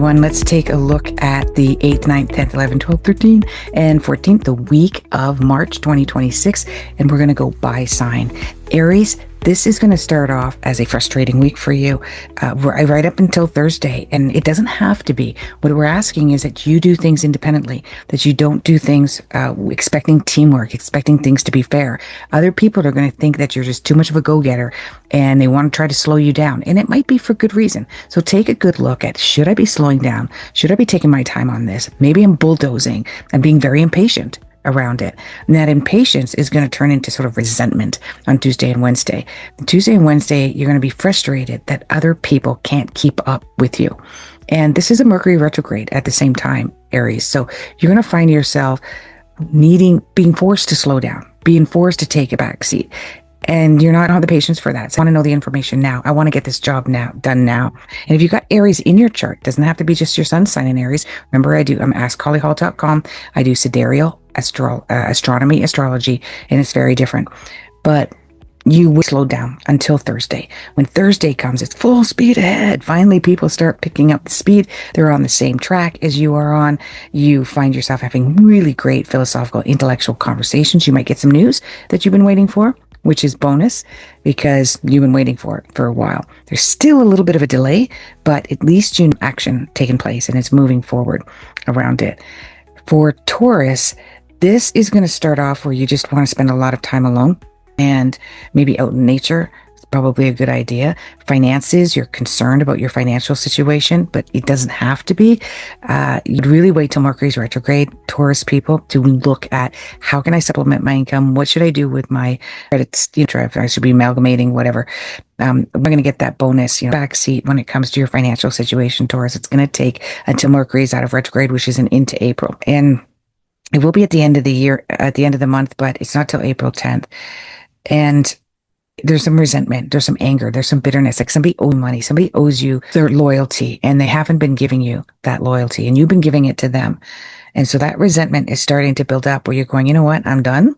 everyone. Let's take a look at the 8th, 9th, 10th, 11th, 12th, 13th, and 14th, the week of March 2026. And we're going to go by sign. Aries, this is going to start off as a frustrating week for you, right up until Thursday. And it doesn't have to be. What we're asking is that you do things independently, that you don't do things expecting teamwork, expecting things to be fair. Other people are going to think that you're just too much of a go-getter and they want to try to slow you down. And it might be for good reason. So take a good look at, should I be slowing down? Should I be taking my time on this? Maybe I'm bulldozing and being very impatient around it. And that impatience is going to turn into sort of resentment on Tuesday and Wednesday. Tuesday and Wednesday, you're going to be frustrated that other people can't keep up with you. And this is a Mercury retrograde at the same time, Aries. So you're going to find yourself being forced to slow down, being forced to take a back seat. And you're not on the patience for that. So I want to know the information now. I want to get this job done now. And if you've got Aries in your chart, it doesn't have to be just your sun sign in Aries. Remember, I'm AskHollyHall.com. I do sidereal astronomy, astrology, and it's very different. But you will slow down until Thursday. When Thursday comes, it's full speed ahead. Finally, people start picking up the speed. They're on the same track as you are on. You find yourself having really great philosophical, intellectual conversations. You might get some news that you've been waiting for, which is bonus because you've been waiting for it for a while. There's still a little bit of a delay, but at least you know action taking place and it's moving forward around it. For Taurus, this is going to start off where you just want to spend a lot of time alone and maybe out in nature. It's probably a good idea. Finances, you're concerned about your financial situation, but it doesn't have to be. You'd really wait till Mercury's retrograde, Taurus people, to look at how can I supplement my income? What should I do with my credits? I should be amalgamating, whatever. We're going to get that bonus, backseat when it comes to your financial situation, Taurus. It's going to take until Mercury is out of retrograde, which isn't into April. And it will be at the end of the year, at the end of the month, but it's not till April 10th. And there's some resentment, there's some anger, there's some bitterness. Like somebody owes money, somebody owes you their loyalty and they haven't been giving you that loyalty and you've been giving it to them. And so that resentment is starting to build up where you're going, you know what? I'm done.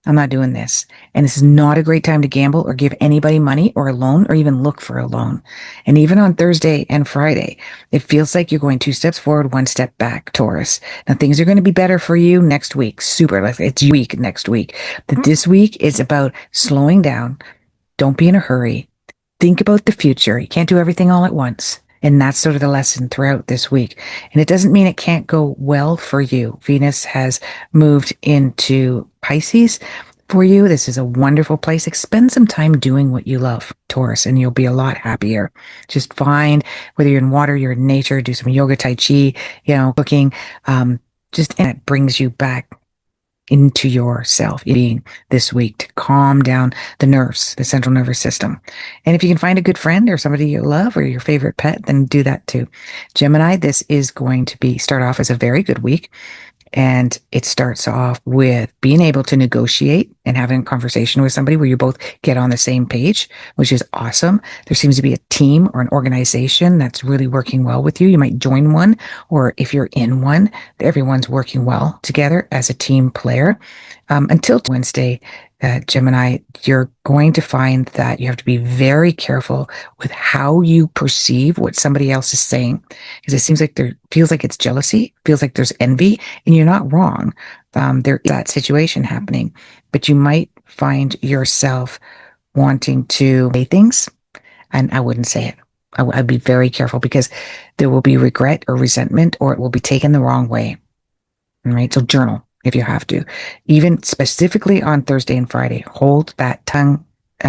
I'm not doing this. And this is not a great time to gamble or give anybody money or a loan or even look for a loan. And even on Thursday and Friday, it feels like you're going 2 steps forward, 1 step back, Taurus. Now things are going to be better for you next week. Super. Like it's week next week. But this week is about slowing down. Don't be in a hurry. Think about the future. You can't do everything all at once. And that's sort of the lesson throughout this week. And it doesn't mean it can't go well for you. Venus has moved into Pisces for you. This is a wonderful place. Spend some time doing what you love, Taurus, and you'll be a lot happier. Just find, whether you're in water, you're in nature, do some yoga, tai chi, cooking, and it brings you back into yourself being this week to calm down the nerves, the central nervous system. And if you can find a good friend or somebody you love or your favorite pet, then do that too. Gemini, this is going to start off as a very good week. And it starts off with being able to negotiate and having a conversation with somebody where you both get on the same page, which is awesome. There seems to be a team or an organization that's really working well with you. You might join one, or if you're in one, everyone's working well together as a team player. Until Wednesday, Gemini, you're going to find that you have to be very careful with how you perceive what somebody else is saying, because it seems like feels like it's jealousy, feels like there's envy, and you're not wrong. There is that situation happening, but you might find yourself wanting to say things, and I wouldn't say it. I'd be very careful because there will be regret or resentment, or it will be taken the wrong way. All right, so journal if you have to. Even specifically on Thursday and Friday, hold that tongue,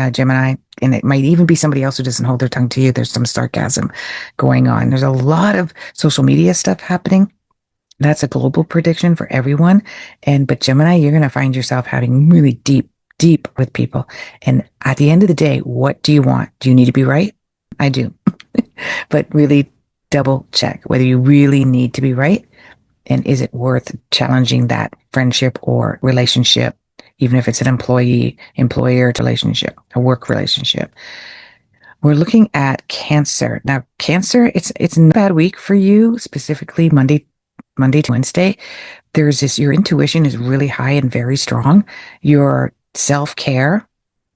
Gemini, and it might even be somebody else who doesn't hold their tongue to you. There's some sarcasm going on. There's a lot of social media stuff happening. That's a global prediction for everyone. But Gemini, you're going to find yourself having really deep with people. And at the end of the day, what do you want? Do you need to be right? I do. But really double check whether you really need to be right. And is it worth challenging that friendship or relationship, even if it's an employee-employer relationship, a work relationship? We're looking at Cancer. Now, Cancer, it's not a bad week for you, specifically Monday to Wednesday. Your intuition is really high and very strong. Your self-care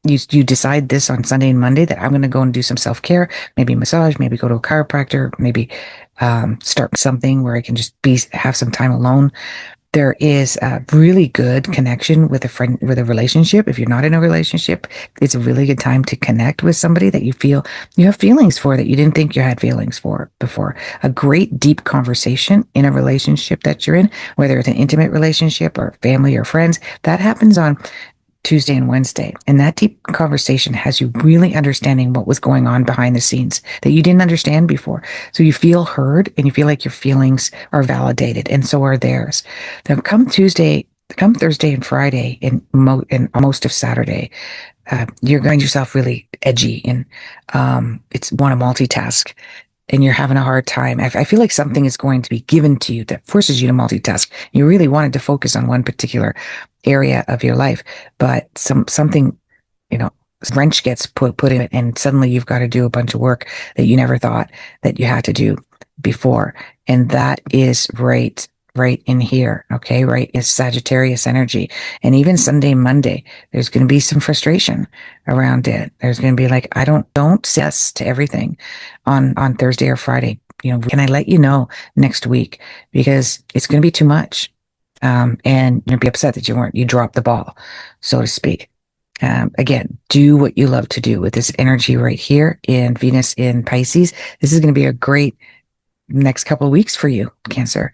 you decide this on Sunday and Monday that I'm going to go and do some self-care, maybe massage, maybe go to a chiropractor, maybe start something where I can just have some time alone. There is a really good connection with a friend, with a relationship. If you're not in a relationship, it's a really good time to connect with somebody that you feel you have feelings for that you didn't think you had feelings for before. A great deep conversation in a relationship that you're in, whether it's an intimate relationship or family or friends, that happens on Tuesday and Wednesday. And that deep conversation has you really understanding what was going on behind the scenes that you didn't understand before. So you feel heard and you feel like your feelings are validated, and so are theirs. Now, come Thursday and Friday, and most of Saturday, you're going yourself really edgy and it's want to multitask and you're having a hard time. I feel like something is going to be given to you that forces you to multitask. You really wanted to focus on one particular area of your life, but something, you know, wrench gets put in it, and suddenly you've got to do a bunch of work that you never thought that you had to do before. And that is right in here. Okay. Right. Is Sagittarius energy. And even Sunday, Monday, there's going to be some frustration around it. There's going to be like, I don't say yes to everything on Thursday or Friday. You know, can I let you know next week? Because it's going to be too much. And you'll be upset that you dropped the ball, so to speak. Again, do what you love to do with this energy right here in Venus in Pisces. This is going to be a great next couple of weeks for you, Cancer.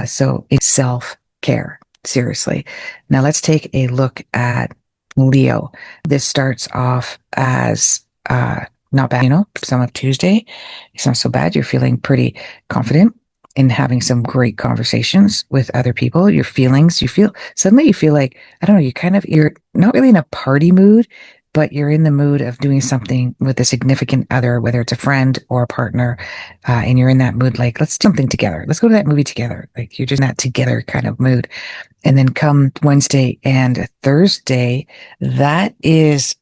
So it's self-care, seriously. Now let's take a look at Leo. This starts off as not bad, some of Tuesday. It's not so bad. You're feeling pretty confident in having some great conversations with other people. Your feelings, suddenly you feel like, I don't know, you're not really in a party mood, but you're in the mood of doing something with a significant other, whether it's a friend or a partner, and you're in that mood, like, let's do something together. Let's go to that movie together. Like, you're just in that together kind of mood. And then come Wednesday and Thursday, that is,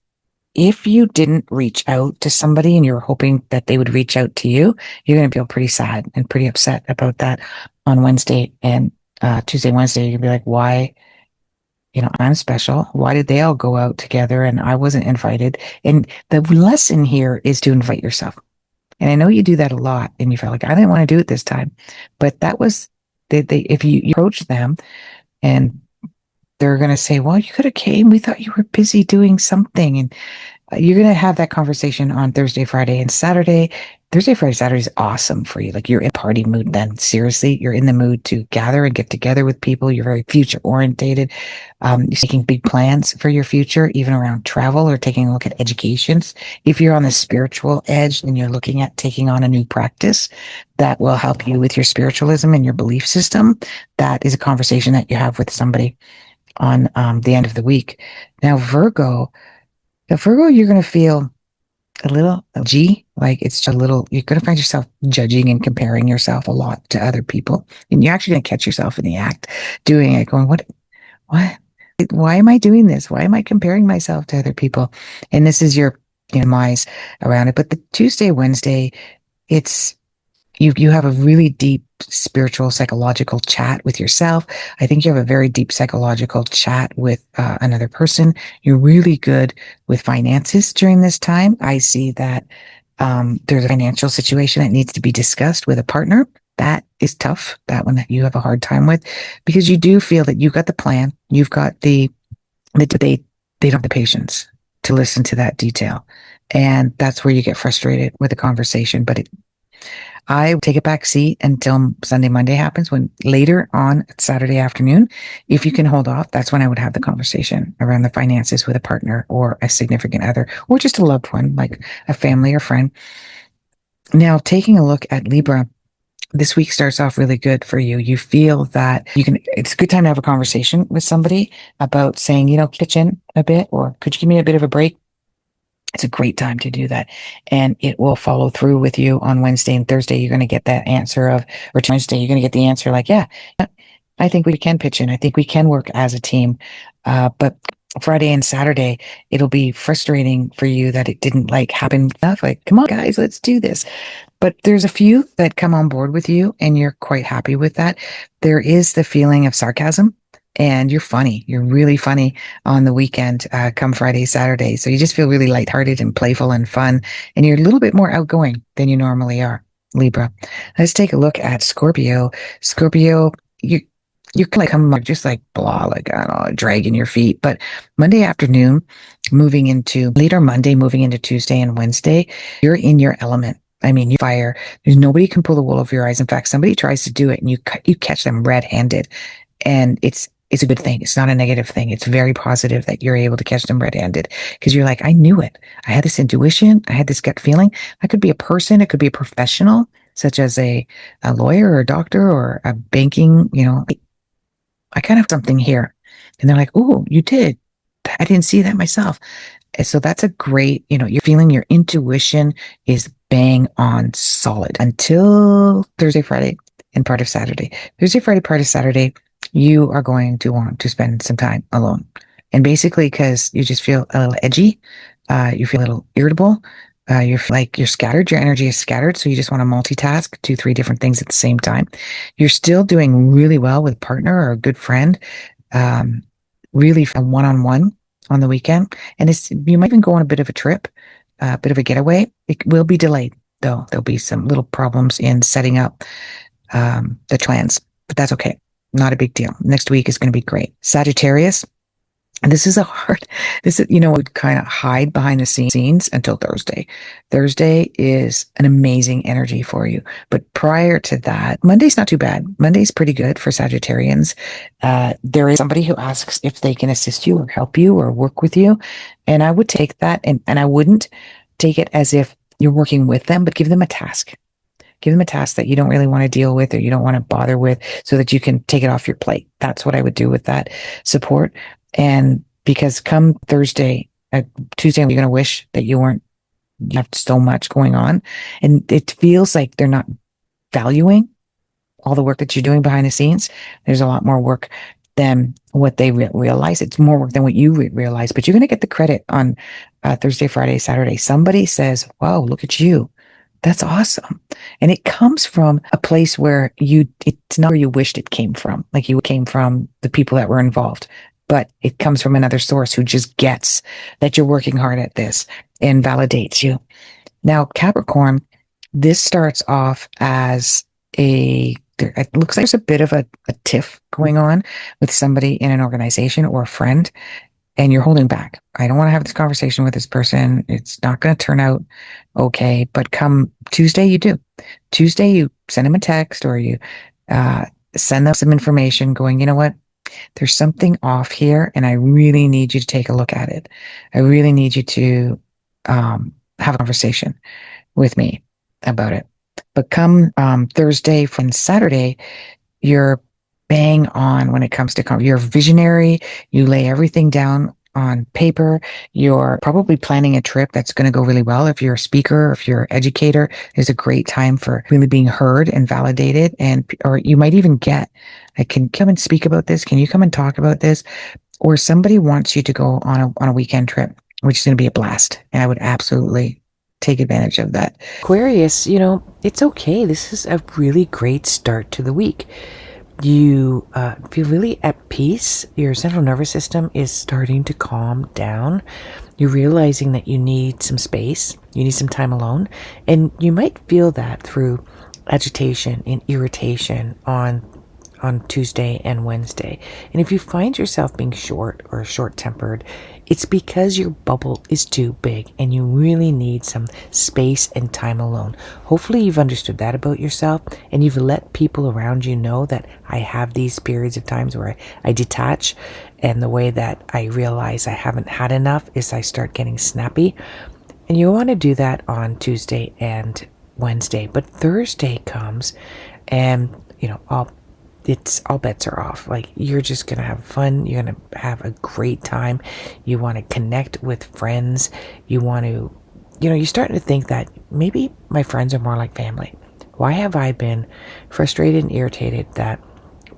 if you didn't reach out to somebody and you're hoping that they would reach out to you, you're going to feel pretty sad and pretty upset about that on Wednesday and Tuesday, Wednesday. You're going to be like, why? I'm special. Why did they all go out together and I wasn't invited? And the lesson here is to invite yourself. And I know you do that a lot and you felt like, I didn't want to do it this time. But that was, if you approach them and they're going to say, well, you could have came. We thought you were busy doing something. And you're going to have that conversation on Thursday, Friday, and Saturday. Thursday, Friday, Saturday is awesome for you. Like, you're in party mood then. Seriously, you're in the mood to gather and get together with people. You're very future orientated. You're making big plans for your future, even around travel or taking a look at educations. If you're on the spiritual edge, then you're looking at taking on a new practice that will help you with your spiritualism and your belief system. That is a conversation that you have with somebody on the end of the week. Now, Virgo, you're going to feel a little like it's just a little, you're going to find yourself judging and comparing yourself a lot to other people. And you're actually going to catch yourself in the act doing it, going, what, why am I doing this? Why am I comparing myself to other people? And this is your minds around it. But the Tuesday, Wednesday, it's, you have a really deep spiritual, psychological chat with yourself. I think you have a very deep psychological chat with another person. You're really good with finances during this time. I see that there's a financial situation that needs to be discussed with a partner. That is tough. That one that you have a hard time with, because you do feel that you've got the plan. You've got they don't have the patience to listen to that detail. And that's where you get frustrated with the conversation. But I take a back seat until Sunday, Monday happens, when later on Saturday afternoon, if you can hold off, that's when I would have the conversation around the finances with a partner or a significant other, or just a loved one, like a family or friend. Now, taking a look at Libra, this week starts off really good for you. You feel that it's a good time to have a conversation with somebody about saying, pitch in a bit, or could you give me a bit of a break? It's a great time to do that. And it will follow through with you on Wednesday and Thursday. You're going to get that answer or Wednesday, you're going to get the answer like, yeah, I think we can pitch in. I think we can work as a team. But Friday and Saturday, it'll be frustrating for you that it didn't happen enough. Like, come on, guys, let's do this. But there's a few that come on board with you and you're quite happy with that. There is the feeling of sarcasm and you're funny. You're really funny on the weekend, come Friday, Saturday. So you just feel really lighthearted and playful and fun, and you're a little bit more outgoing than you normally are. Libra. Let's take a look at Scorpio. Scorpio, you can like come like just like blah, like I don't know, dragging your feet. But Monday afternoon, moving into later Monday, moving into Tuesday and Wednesday, you're in your element. I mean, you fire. There's nobody can pull the wool over your eyes. In fact, somebody tries to do it, and you catch them red-handed, and it's a good thing. It's not a negative thing. It's very positive that you're able to catch them red-handed because you're like, I knew it. I had this intuition. I had this gut feeling. That could be a person. It could be a professional, such as a lawyer or a doctor or a banking. I kind of have something here, and they're like, oh, you did. I didn't see that myself. And so that's a great, you're feeling your intuition is bang on solid until Thursday, Friday, and part of Saturday. Thursday, Friday, part of Saturday, you are going to want to spend some time alone. And basically, because you just feel a little edgy, you feel a little irritable, you're like you're scattered, your energy is scattered. So you just want to multitask, do three different things at the same time. You're still doing really well with a partner or a good friend, really a one-on-one on the weekend. And you might even go on a bit of a trip, a bit of a getaway. It will be delayed, though. There'll be some little problems in setting up the plans, but that's okay. Not a big deal. Next week is going to be great. Sagittarius, and this is would kind of hide behind the scenes until Thursday. Thursday is an amazing energy for you. But prior to that, Monday's not too bad. Monday's pretty good for Sagittarians. There is somebody who asks if they can assist you or help you or work with you. And I would take that and I wouldn't take it as if you're working with them, but give them a task. Give them a task that you don't really want to deal with or you don't want to bother with so that you can take it off your plate. That's what I would do with that support. And because come Thursday, Tuesday, you're going to wish that you have so much going on. And it feels like they're not valuing all the work that you're doing behind the scenes. There's a lot more work than what they realize. It's more work than what you realize, but you're going to get the credit on Thursday, Friday, Saturday. Somebody says, wow, look at you. That's awesome. And it comes from a place where it's not where you wished it came from. Like you came from the people that were involved, but it comes from another source who just gets that you're working hard at this and validates you. Now, Capricorn, this starts off as it looks like there's a bit of a tiff going on with somebody in an organization or a friend, and you're holding back. I don't want to have this conversation with this person. It's not going to turn out okay. But come Tuesday, you do. Tuesday, you send them a text or you send them some information going, you know what? There's something off here, and I really need you to take a look at it. I really need you to have a conversation with me about it. But come Thursday and Saturday, you're bang on when it comes to you're visionary. You lay everything down on paper. You're probably planning a trip that's going to go really well. If you're a speaker, if you're an educator, it's a great time for really being heard and validated. Or you might even I can come and speak about this. Can you come and talk about this? Or somebody wants you to go on a weekend trip, which is going to be a blast. And I would absolutely take advantage of that. Aquarius, it's okay. This is a really great start to the week. You feel really at peace. Your central nervous system is starting to calm down. You're realizing that you need some space. You need some time alone. And you might feel that through agitation and irritation on Tuesday and Wednesday. And if you find yourself being short or short-tempered, it's because your bubble is too big and you really need some space and time alone. Hopefully you've understood that about yourself and you've let people around you know that I have these periods of times where I detach, and the way that I realize I haven't had enough is I start getting snappy. And you want to do that on Tuesday and Wednesday. But Thursday comes and, all bets are off. Like, you're just going to have fun. You're going to have a great time. You want to connect with friends. You want to, you're starting to think that maybe my friends are more like family. Why have I been frustrated and irritated that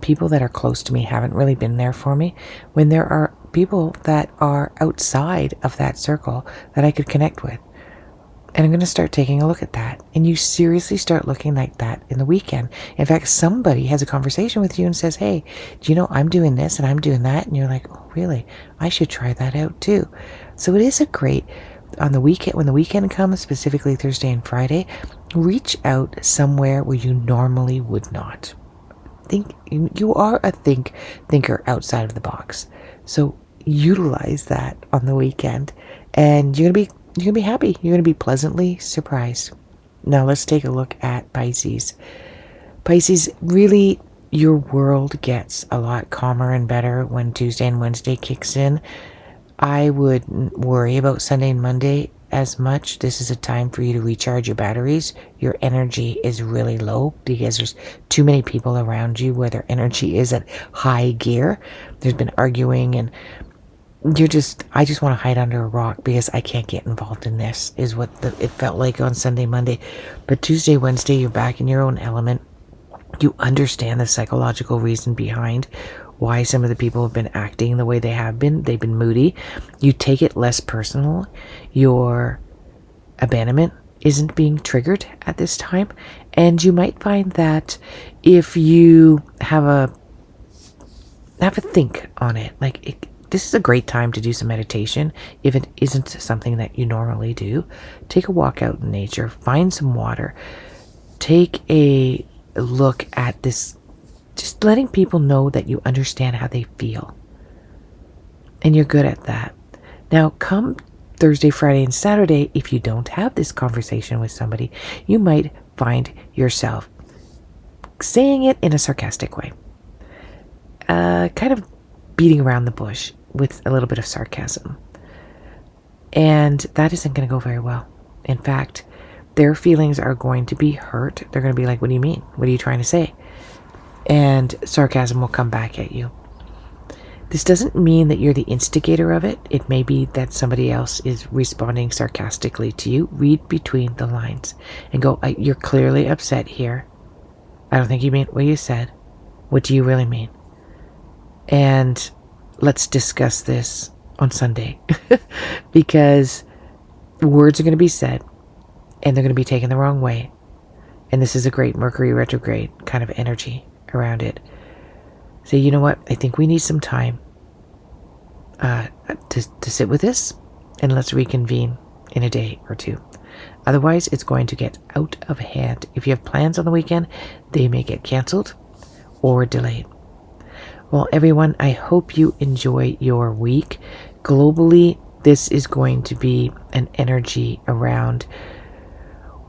people that are close to me haven't really been there for me when there are people that are outside of that circle that I could connect with? And I'm going to start taking a look at that. And you seriously start looking like that in the weekend. In fact, somebody has a conversation with you and says, hey, do you know I'm doing this and I'm doing that? And you're like, oh, really? I should try that out too. So it is a great, on the weekend, when the weekend comes, specifically Thursday and Friday, reach out somewhere where you normally would not. You are a thinker outside of the box. So utilize that on the weekend and you're going to be happy. You're going to be pleasantly surprised. Now let's take a look at Pisces. Pisces, really, your world gets a lot calmer and better when Tuesday and Wednesday kicks in. I wouldn't worry about Sunday and Monday as much. This is a time for you to recharge your batteries. Your energy is really low because there's too many people around you where their energy is at high gear. There's been arguing and I just want to hide under a rock because I can't get involved in this, is what it felt like on Sunday, Monday. But Tuesday, Wednesday, you're back in your own element. You understand the psychological reason behind why some of the people have been acting the way they have been. They've been moody. You take it less personal. Your abandonment isn't being triggered at this time. And you might find that if you have a think on it, this is a great time to do some meditation. If it isn't something that you normally do, take a walk out in nature, find some water, take a look at this, just letting people know that you understand how they feel. And you're good at that. Now, come Thursday, Friday, and Saturday, if you don't have this conversation with somebody, you might find yourself saying it in a sarcastic way. Kind of beating around the bush with a little bit of sarcasm. And that isn't going to go very well. In fact, their feelings are going to be hurt. They're going to be like, what do you mean? What are you trying to say? And sarcasm will come back at you. This doesn't mean that you're the instigator of it. It may be that somebody else is responding sarcastically to you. Read between the lines and go, you're clearly upset here. I don't think you mean what you said. What do you really mean? And let's discuss this on Sunday because words are going to be said and they're going to be taken the wrong way. And this is a great Mercury retrograde kind of energy around it. So you know what? I think we need some time to sit with this and let's reconvene in a day or two. Otherwise, it's going to get out of hand. If you have plans on the weekend, they may get canceled or delayed. Well, everyone, I hope you enjoy your week. Globally, this is going to be an energy around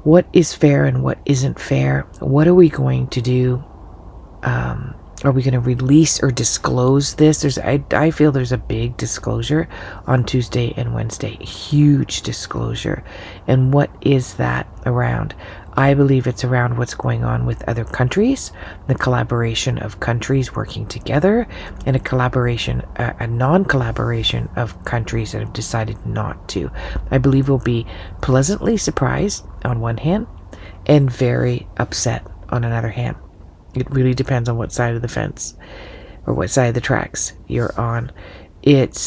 what is fair and what isn't fair. What are we going to do? Are we going to release or disclose this? I feel there's a big disclosure on Tuesday and Wednesday. Huge disclosure. And what is that around? I believe it's around what's going on with other countries, the collaboration of countries working together, and a non-collaboration of countries that have decided not to. I believe we'll be pleasantly surprised on one hand and very upset on another hand. It really depends on what side of the fence or what side of the tracks you're on. It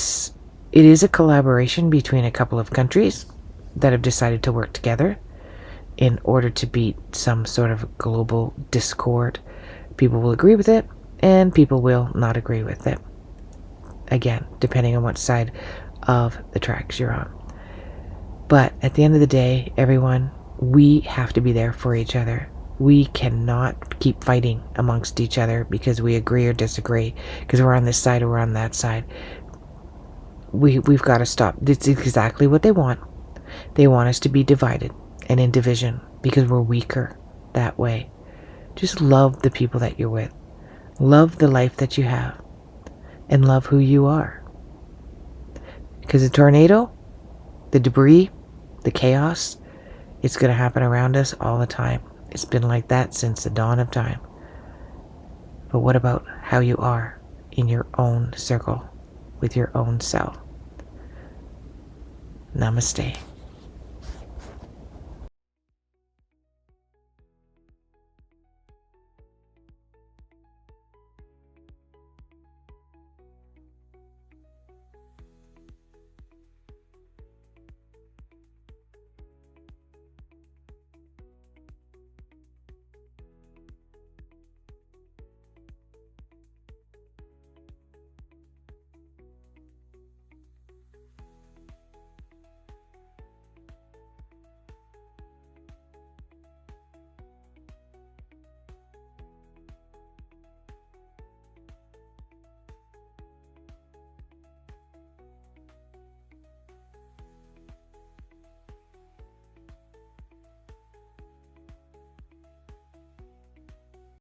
is a collaboration between a couple of countries that have decided to work together in order to beat some sort of global discord. People will agree with it and people will not agree with it. Again, depending on what side of the tracks you're on. But at the end of the day, everyone, we have to be there for each other. We cannot keep fighting amongst each other because we agree or disagree, because we're on this side or we're on that side. We've got to stop. It's exactly what they want. They want us to be divided and in division because we're weaker that way. Just love the people that you're with. Love the life that you have. And love who you are. Because the tornado, the debris, the chaos, it's going to happen around us all the time. It's been like that since the dawn of time. But what about how you are in your own circle with your own self? Namaste.